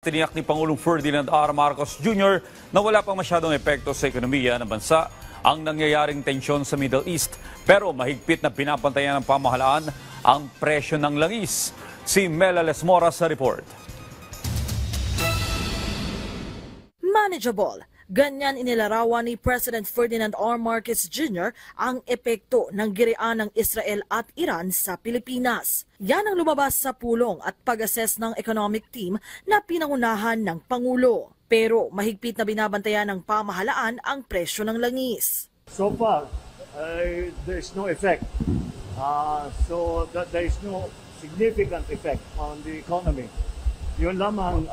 tiniyak ni Pangulong Ferdinand R. Marcos Jr. na wala pang masyadong epekto sa ekonomiya ng bansa ang nangyayaring tensyon sa Middle East. Pero mahigpit na pinapantayan ng pamahalaan ang presyo ng langis. Si Mela Lesmora sa report. Manageable. Ganyan inilarawan ni President Ferdinand R. Marcos Jr. ang epekto ng girian ng Israel at Iran sa Pilipinas. Yan ang lumabas sa pulong at pag-assess ng economic team na pinangunahan ng Pangulo. Pero mahigpit na binabantayan ng pamahalaan ang presyo ng langis. So far, there is no effect. So that there is no significant effect on the economy. Yun lamang,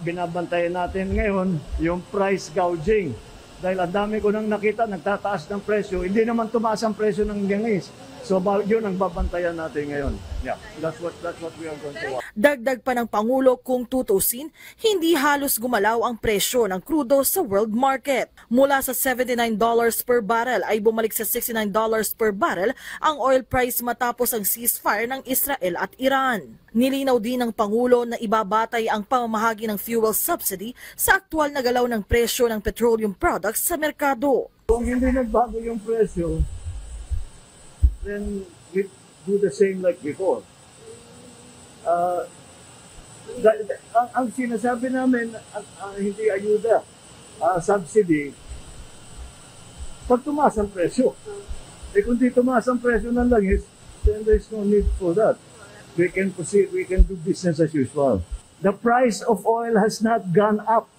binabantayan natin ngayon yung price gouging. Dahil ang dami ko nang nakita, nagtataas ng presyo. Hindi naman tumaas ang presyo ng langis. So yun ang babantayan natin ngayon. Yeah, that's what we are going to watch. Dagdag pa ng Pangulo kung tutusin, hindi halos gumalaw ang presyo ng krudo sa world market. Mula sa $79 per barrel ay bumalik sa $69 per barrel ang oil price matapos ang ceasefire ng Israel at Iran. Nilinaw din ng Pangulo na ibabatay ang pamamahagi ng fuel subsidy sa aktwal na galaw ng presyo ng petroleum products sa merkado. Kung hindi nagbago yung presyo, then we do the same like before. Ang sinasabi namin, hindi ayuda, subsidy, pag tumaas ang presyo. Kung di tumaas ang presyo ng langis, then there's no need for that. We can proceed, we can do business as usual. The price of oil has not gone up.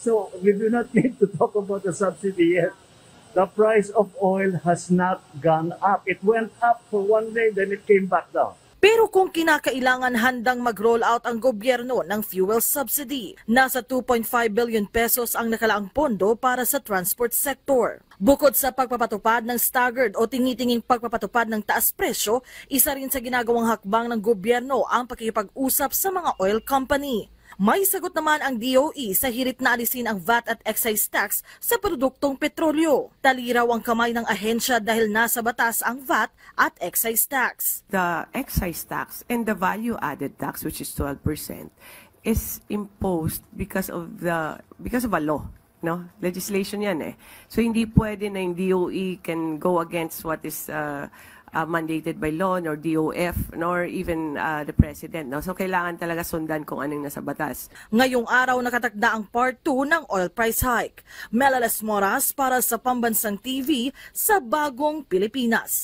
So we do not need to talk about the subsidy yet. The price of oil has not gone up. It went up for one day, then it came back down. Pero kung kinakailangan handang mag-roll out ang gobyerno ng fuel subsidy, nasa 2.5 billion pesos ang nakalaang pondo para sa transport sector. Bukod sa pagpapatupad ng staggered o tingitinging pagpapatupad ng taas presyo, isa rin sa ginagawang hakbang ng gobyerno ang pakikipag-usap sa mga oil company. May sagot naman ang DOE sa hirit na alisin ang VAT at excise tax sa produktong petrolyo. Taliraw ang kamay ng ahensya dahil nasa batas ang VAT at excise tax. The excise tax and the value-added tax, which is 12%, is imposed because of a law. No? Legislation yan eh. So hindi pwede na yung DOE can go against what is mandated by law, nor DOF, nor even the President. No? So kailangan talaga sundan kung anong nasa batas. Ngayong araw nakatakda ang Part 2 ng oil price hike. Mela Lesmora para sa Pambansang TV sa Bagong Pilipinas.